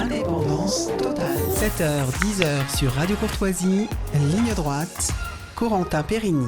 Indépendance totale. 7h, 10h sur Radio Courtoisie, ligne droite, Corentin Périni.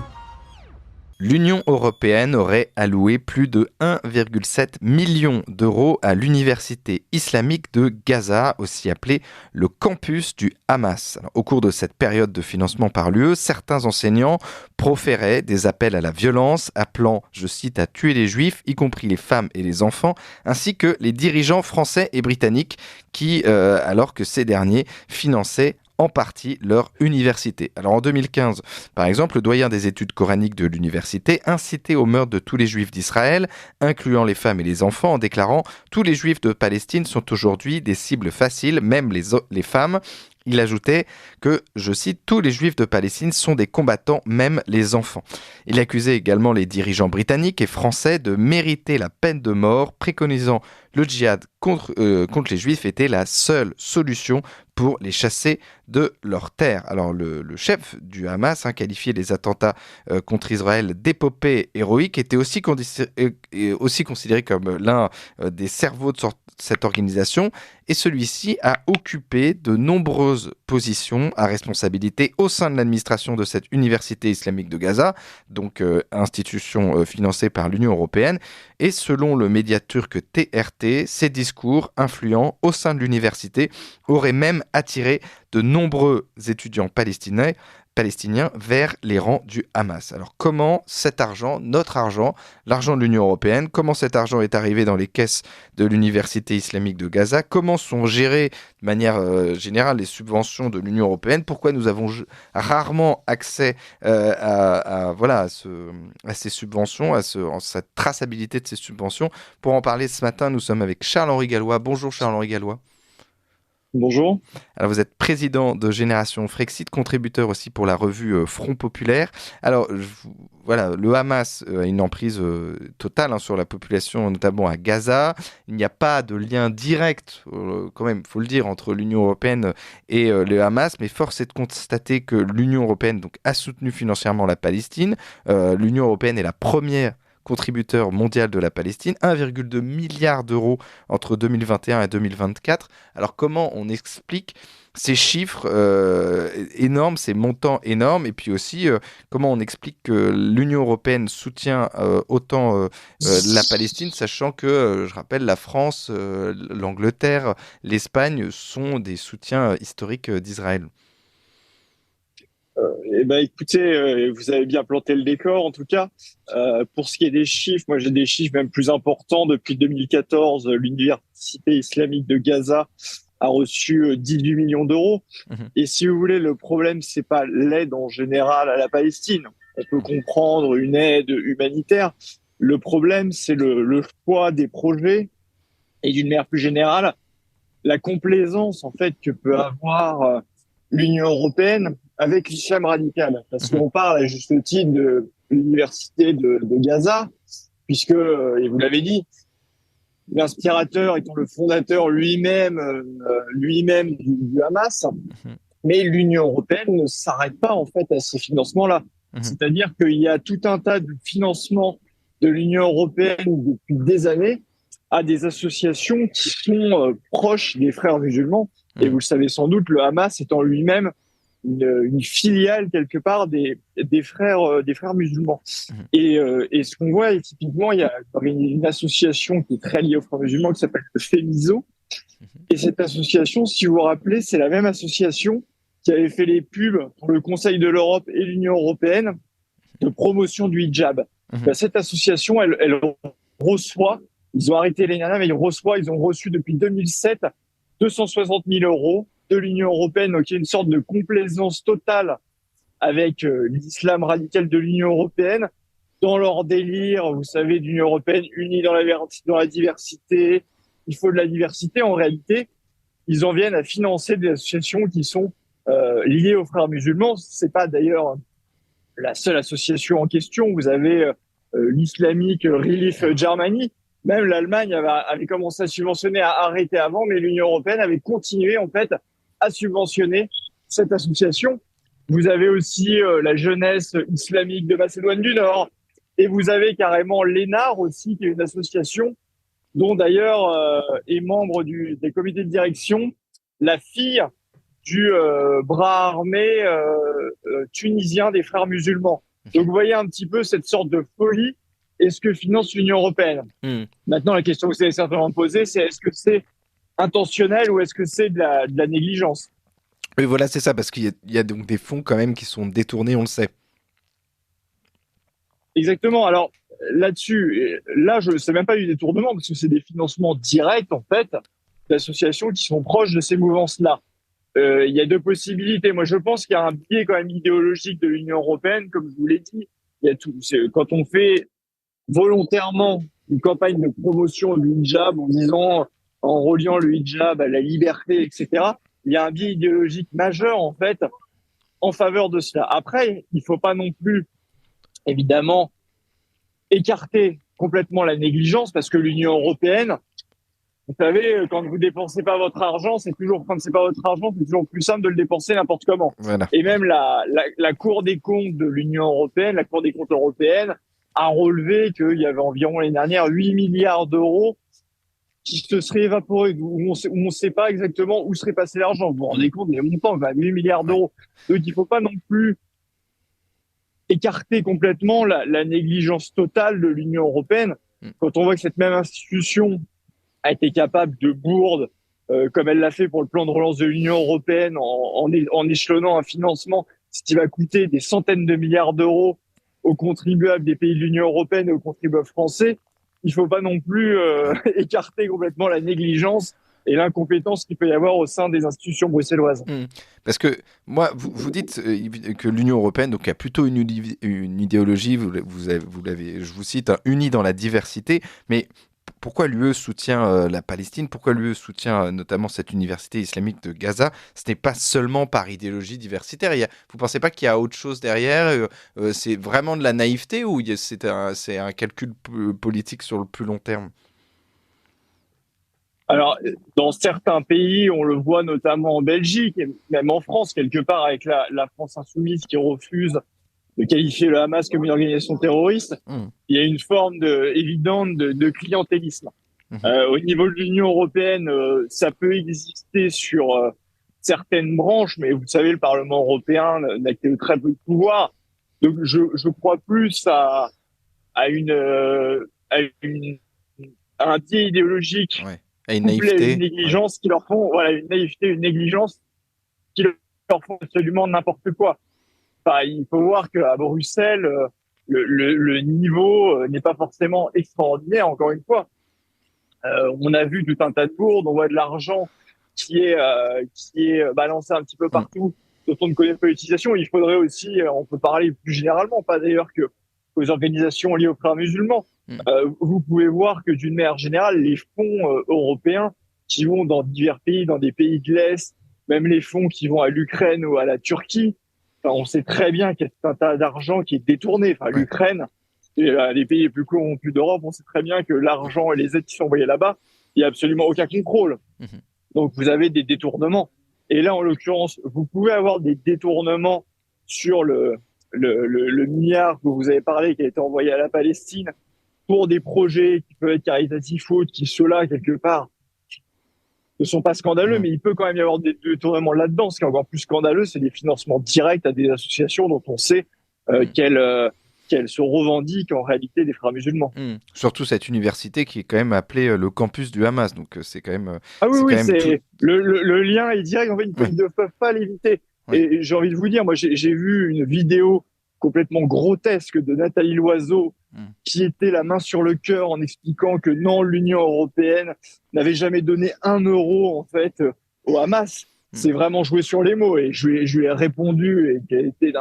L'Union européenne aurait alloué plus de 1,7 million d'euros à l'université islamique de Gaza, aussi appelée le campus du Hamas. Alors, au cours de cette période de financement par l'UE, certains enseignants proféraient des appels à la violence, appelant, je cite, à tuer les juifs, y compris les femmes et les enfants, ainsi que les dirigeants français et britanniques qui, alors que ces derniers finançaient en partie leur université. Alors en 2015, par exemple, le doyen des études coraniques de l'université incitait au meurtre de tous les juifs d'Israël, incluant les femmes et les enfants, en déclarant « Tous les juifs de Palestine sont aujourd'hui des cibles faciles, même les femmes ». Il ajoutait que, je cite, « Tous les juifs de Palestine sont des combattants, même les enfants ». Il accusait également les dirigeants britanniques et français de mériter la peine de mort, préconisant le djihad contre les juifs était la seule solution pour les chasser de leur terre. Alors le chef du Hamas qualifiait les attentats contre Israël d'épopée héroïque, était aussi considéré comme l'un des cerveaux de cette organisation, et celui-ci a occupé de nombreuses positions à responsabilité au sein de l'administration de cette université islamique de Gaza, donc institution financée par l'Union européenne, et selon le média turc TRT, ces discours influents au sein de l'université auraient même attiré de nombreux étudiants palestiniens vers les rangs du Hamas. Alors comment cet argent, notre argent, l'argent de l'Union européenne, comment cet argent est arrivé dans les caisses de l'université islamique de Gaza, comment sont gérées de manière générale les subventions de l'Union européenne, pourquoi nous avons rarement accès à ces subventions, à cette traçabilité de ces subventions. Pour en parler ce matin, nous sommes avec Charles-Henri Gallois. Bonjour Charles-Henri Gallois. Bonjour. Alors vous êtes président de Génération Frexit, contributeur aussi pour la revue Front Populaire. Alors le Hamas a une emprise totale sur la population, notamment à Gaza. Il n'y a pas de lien direct, quand même, faut le dire, entre l'Union européenne et le Hamas, mais force est de constater que l'Union européenne a soutenu financièrement la Palestine. L'Union européenne est la première contributeur mondial de la Palestine, 1,2 milliard d'euros entre 2021 et 2024. Alors comment on explique ces chiffres énormes, ces montants énormes, et puis aussi comment on explique que l'Union européenne soutient autant la Palestine, sachant que, je rappelle, la France, l'Angleterre, l'Espagne sont des soutiens historiques d'Israël. Écoutez, vous avez bien planté le décor en tout cas. Pour ce qui est des chiffres, moi j'ai des chiffres même plus importants. Depuis 2014, l'université islamique de Gaza a reçu 18 millions d'euros. Et si vous voulez, le problème, c'est pas l'aide en général à la Palestine. On peut comprendre une aide humanitaire. Le problème, c'est le choix des projets et d'une manière plus générale, la complaisance en fait que peut avoir l'Union européenne avec l'islam radical. Parce qu'on parle à juste titre de l'université de Gaza, puisque, et vous l'avez dit, l'inspirateur étant le fondateur lui-même du Hamas, mais l'Union européenne ne s'arrête pas en fait à ces financements-là. C'est-à-dire qu'il y a tout un tas de financements de l'Union européenne depuis des années à des associations qui sont proches des frères musulmans. Et vous le savez sans doute, le Hamas étant lui-même une filiale quelque part des frères musulmans. Et ce qu'on voit, et typiquement, il y a une association qui est très liée aux frères musulmans qui s'appelle le FEMISO. Et cette association, si vous vous rappelez, c'est la même association qui avait fait les pubs pour le Conseil de l'Europe et l'Union européenne de promotion du hijab. Cette association, elle reçoit, ils ont arrêté l'année dernière, mais ils ont reçu depuis 2007 260 000 euros de l'Union européenne, donc il y a une sorte de complaisance totale avec l'islam radical de l'Union européenne dans leur délire, vous savez, d'Union européenne unie dans la diversité. Il faut de la diversité. En réalité, ils en viennent à financer des associations qui sont liées aux frères musulmans. C'est pas d'ailleurs la seule association en question. Vous avez l'Islamic Relief Germany. Même l'Allemagne avait commencé à subventionner, à arrêter avant, mais l'Union européenne avait continué en fait à subventionner cette association. Vous avez aussi la jeunesse islamique de Macédoine du Nord, et vous avez carrément l'ENAR aussi, qui est une association dont d'ailleurs est membre des comités de direction la fille du bras armé tunisien des frères musulmans. Donc, vous voyez un petit peu cette sorte de folie et ce que finance l'Union européenne. Maintenant, la question que vous allez certainement poser, c'est est-ce que c'est intentionnel ou est-ce que c'est de la négligence? Et voilà, c'est ça, parce qu'il y a donc des fonds quand même qui sont détournés, on le sait. Exactement. Alors là-dessus, là, je sais même pas du détournement parce que c'est des financements directs en fait d'associations qui sont proches de ces mouvances-là. Il y a deux possibilités. Moi, je pense qu'il y a un biais quand même idéologique de l'Union européenne, comme je vous l'ai dit. Il y a tout. Quand on fait volontairement une campagne de promotion du hijab en disant, en reliant le hijab à la liberté, etc. Il y a un biais idéologique majeur en fait en faveur de cela. Après, il faut pas non plus évidemment écarter complètement la négligence parce que l'Union européenne, vous savez, quand vous dépensez pas votre argent, quand c'est pas votre argent, c'est toujours plus simple de le dépenser n'importe comment. Voilà. Et même la Cour des comptes de l'Union européenne, la Cour des comptes européenne, a relevé qu'il y avait environ l'année dernière 8 milliards d'euros qui se seraient évaporés, où on sait pas exactement où serait passé l'argent. Vous vous rendez compte des montants, 8 milliards d'euros. Donc il faut pas non plus écarter complètement la négligence totale de l'Union européenne. Quand on voit que cette même institution a été capable de bourde, comme elle l'a fait pour le plan de relance de l'Union européenne, en échelonnant un financement, ce qui va coûter des centaines de milliards d'euros aux contribuables des pays de l'Union européenne et aux contribuables français, il ne faut pas non plus écarter complètement la négligence et l'incompétence qu'il peut y avoir au sein des institutions bruxelloises. Parce que moi, vous dites que l'Union européenne donc, a plutôt une idéologie, je vous cite, unie dans la diversité, mais pourquoi l'UE soutient la Palestine? Pourquoi l'UE soutient notamment cette université islamique de Gaza? Ce n'est pas seulement par idéologie diversitaire. Vous ne pensez pas qu'il y a autre chose derrière? C'est vraiment de la naïveté ou c'est un calcul politique sur le plus long terme? Alors, dans certains pays, on le voit notamment en Belgique et même en France, quelque part, avec la France insoumise qui refuse de qualifier le Hamas comme une organisation terroriste, il y a une forme évidente de clientélisme. Au niveau de l'Union européenne, ça peut exister sur certaines branches, mais vous savez, le Parlement européen n'a que très peu de pouvoir. Donc, je crois plus à un biais idéologique. Ouais. Et une naïveté. Une négligence qui leur font, voilà, une naïveté, une négligence qui leur font absolument n'importe quoi. Enfin, il faut voir qu'à Bruxelles, le niveau n'est pas forcément extraordinaire, encore une fois. On a vu tout un tas de bourdes, on voit de l'argent qui est balancé un petit peu partout, dont on ne connaît pas l'utilisation. Il faudrait aussi, on peut parler plus généralement, pas d'ailleurs que aux organisations liées aux frères musulmans. Vous pouvez voir que d'une manière générale, les fonds européens qui vont dans divers pays, dans des pays de l'Est, même les fonds qui vont à l'Ukraine ou à la Turquie, on sait très bien qu'il y a un tas d'argent qui est détourné. Enfin, l'Ukraine, et les pays les plus corrompus d'Europe, on sait très bien que l'argent et les aides qui sont envoyées là-bas, il n'y a absolument aucun contrôle. Donc, vous avez des détournements. Et là, en l'occurrence, vous pouvez avoir des détournements sur le milliard que vous avez parlé, qui a été envoyé à la Palestine, pour des projets qui peuvent être caritatifs ou autres, qui ceux-là, quelque part, ne sont pas scandaleux, mais il peut quand même y avoir des détournements là-dedans. Ce qui est encore plus scandaleux, c'est des financements directs à des associations dont on sait qu'elles se revendiquent en réalité des frères musulmans. Surtout cette université qui est quand même appelée le campus du Hamas, donc c'est quand même... le lien est direct, en fait, ils ne peuvent pas l'éviter. Oui. Et j'ai envie de vous dire, moi j'ai vu une vidéo complètement grotesque de Nathalie Loiseau qui était la main sur le cœur en expliquant que non, l'Union européenne n'avait jamais donné 1 euro en fait au Hamas. C'est vraiment jouer sur les mots et je lui ai répondu et qu'elle était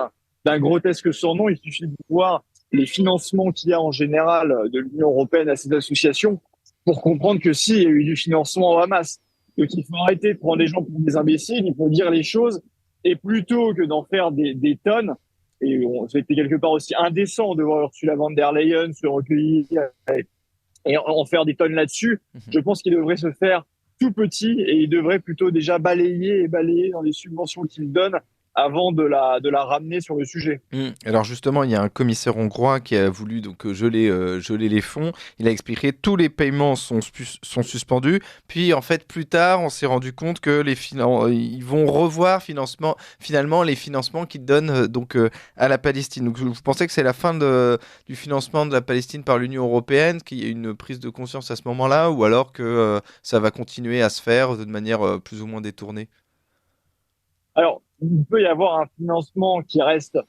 d'un grotesque surnom. Il suffit de voir les financements qu'il y a en général de l'Union européenne à ces associations pour comprendre que si, il y a eu du financement au Hamas. Donc il faut arrêter de prendre les gens pour des imbéciles, il faut dire les choses et plutôt que d'en faire des tonnes. Et c'était quelque part aussi indécent de voir Ursula von der Leyen se recueillir et en faire des tonnes là-dessus. Je pense qu'il devrait se faire tout petit et il devrait plutôt déjà balayer dans les subventions qu'il donne avant de la ramener sur le sujet. Alors justement, il y a un commissaire hongrois qui a voulu geler les fonds. Il a expliqué que tous les paiements sont suspendus. Puis en fait, plus tard, on s'est rendu compte que ils vont revoir finalement les financements qu'ils donnent à la Palestine. Donc vous pensez que c'est la fin du financement de la Palestine par l'Union européenne, qu'il y a une prise de conscience à ce moment-là, ou alors que ça va continuer à se faire de manière plus ou moins détournée? Alors, il peut y avoir un financement qui reste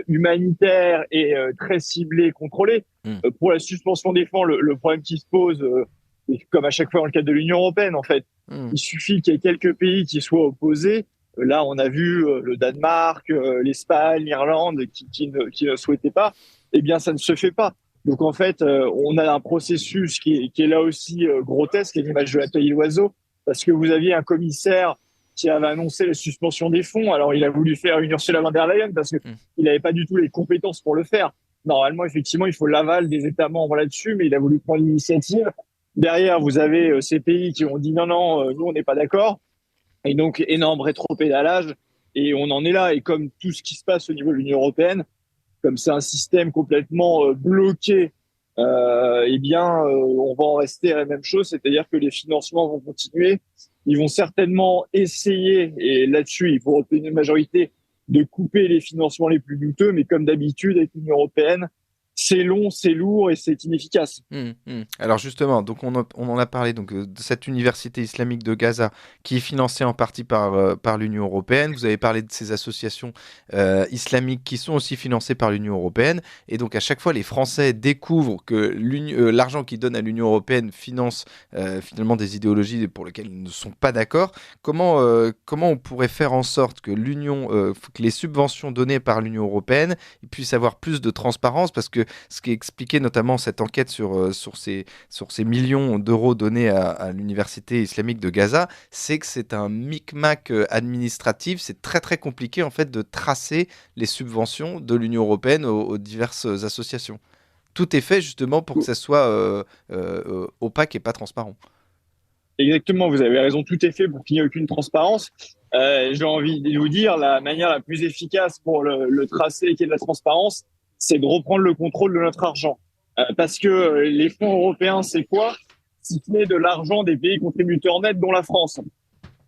humanitaire et très ciblé, contrôlé. Pour la suspension des fonds, le problème qui se pose, et comme à chaque fois dans le cadre de l'Union européenne, en fait, il suffit qu'il y ait quelques pays qui soient opposés. Là, on a vu le Danemark, l'Espagne, l'Irlande qui ne souhaitaient pas. Eh bien, ça ne se fait pas. Donc, en fait, on a un processus qui est là aussi grotesque, à l'image de la paille l'oiseau, parce que vous aviez un commissaire qui avait annoncé la suspension des fonds. Alors, il a voulu faire une Ursula von der Leyen parce qu'il n'avait pas du tout les compétences pour le faire. Normalement, effectivement, il faut l'aval des États membres là-dessus, mais il a voulu prendre l'initiative. Derrière, vous avez ces pays qui ont dit non, nous, on n'est pas d'accord. Et donc, énorme rétropédalage. Et on en est là. Et comme tout ce qui se passe au niveau de l'Union européenne, comme c'est un système complètement bloqué, on va en rester à la même chose. C'est-à-dire que les financements vont continuer. Ils vont certainement essayer, et là-dessus, il faut obtenir une majorité, de couper les financements les plus douteux. Mais comme d'habitude, avec l'Union européenne, c'est long, c'est lourd et c'est inefficace. Alors justement, donc on en a parlé de cette université islamique de Gaza qui est financée en partie par l'Union européenne. Vous avez parlé de ces associations islamiques qui sont aussi financées par l'Union européenne. Et donc à chaque fois, les Français découvrent que l'argent qu'ils donnent à l'Union européenne finance finalement des idéologies pour lesquelles ils ne sont pas d'accord. Comment on pourrait faire en sorte que que les subventions données par l'Union européenne puissent avoir plus de transparence, parce que ce qui expliquait notamment cette enquête sur ces millions d'euros donnés à l'université islamique de Gaza, c'est que c'est un micmac administratif. C'est très très compliqué en fait de tracer les subventions de l'Union européenne aux diverses associations. Tout est fait justement pour que ça soit opaque et pas transparent. Exactement, vous avez raison, tout est fait pour qu'il n'y ait aucune transparence. J'ai envie de vous dire, la manière la plus efficace pour le tracer et qu'il y ait de la transparence, c'est de reprendre le contrôle de notre argent. Parce que les fonds européens, c'est quoi? Si ce n'est de l'argent des pays contributeurs nets, dont la France.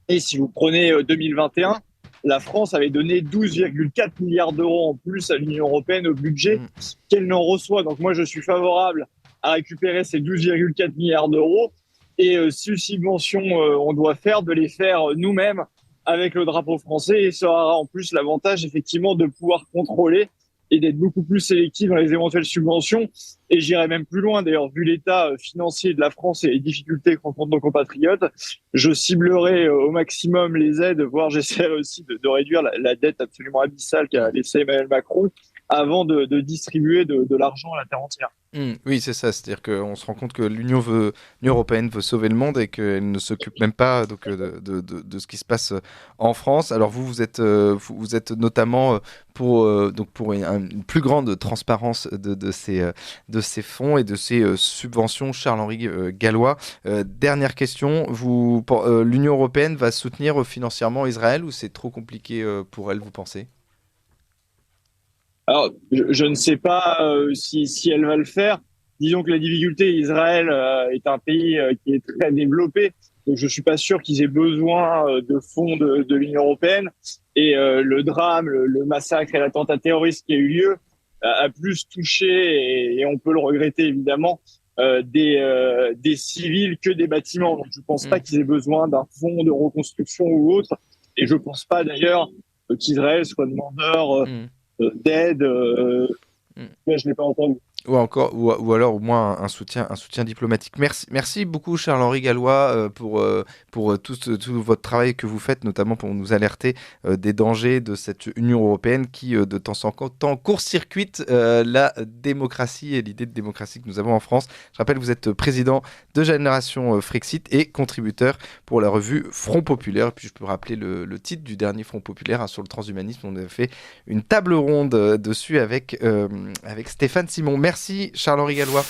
Et si vous prenez 2021, la France avait donné 12,4 milliards d'euros en plus à l'Union européenne au budget qu'elle n'en reçoit. Donc moi, je suis favorable à récupérer ces 12,4 milliards d'euros. Et si subventions on doit faire, de les faire nous-mêmes avec le drapeau français. Et ça aura en plus l'avantage, effectivement, de pouvoir contrôler et d'être beaucoup plus sélectif dans les éventuelles subventions. Et j'irai même plus loin, d'ailleurs, vu l'état financier de la France et les difficultés que rencontrent nos compatriotes, je ciblerai au maximum les aides, voire j'essaierai aussi de réduire la dette absolument abyssale qu'a laissé Emmanuel Macron avant de distribuer de l'argent à la terre entière. Oui, c'est ça. C'est-à-dire qu'on se rend compte que l'Union européenne veut sauver le monde et qu'elle ne s'occupe même pas de ce qui se passe en France. Alors vous êtes notamment pour une plus grande transparence de ces fonds et de ces subventions. Charles-Henri Gallois, dernière question. L'Union européenne va soutenir financièrement Israël, ou c'est trop compliqué pour elle, vous pensez? Alors, je ne sais pas si elle va le faire. Disons que la difficulté, Israël est un pays qui est très développé, donc je suis pas sûr qu'ils aient besoin de fonds de l'Union européenne. Et le drame, le massacre et l'attentat terroriste qui a eu lieu a plus touché, et on peut le regretter évidemment, des civils que des bâtiments. Donc je pense pas qu'ils aient besoin d'un fonds de reconstruction ou autre. Et je pense pas d'ailleurs qu'Israël soit demandeur d'aide. Je l'ai pas entendu. Ou alors au moins un soutien diplomatique. Merci beaucoup Charles-Henri Gallois pour tout votre travail que vous faites, notamment pour nous alerter des dangers de cette Union européenne qui de temps en temps court-circuite la démocratie et l'idée de démocratie que nous avons en France. Je rappelle, vous êtes président de Génération Frexit et contributeur pour la revue Front Populaire. Et puis je peux rappeler le titre du dernier Front Populaire sur le transhumanisme. On a fait une table ronde dessus avec Stéphane Simon. Merci Charles-Henri Gallois.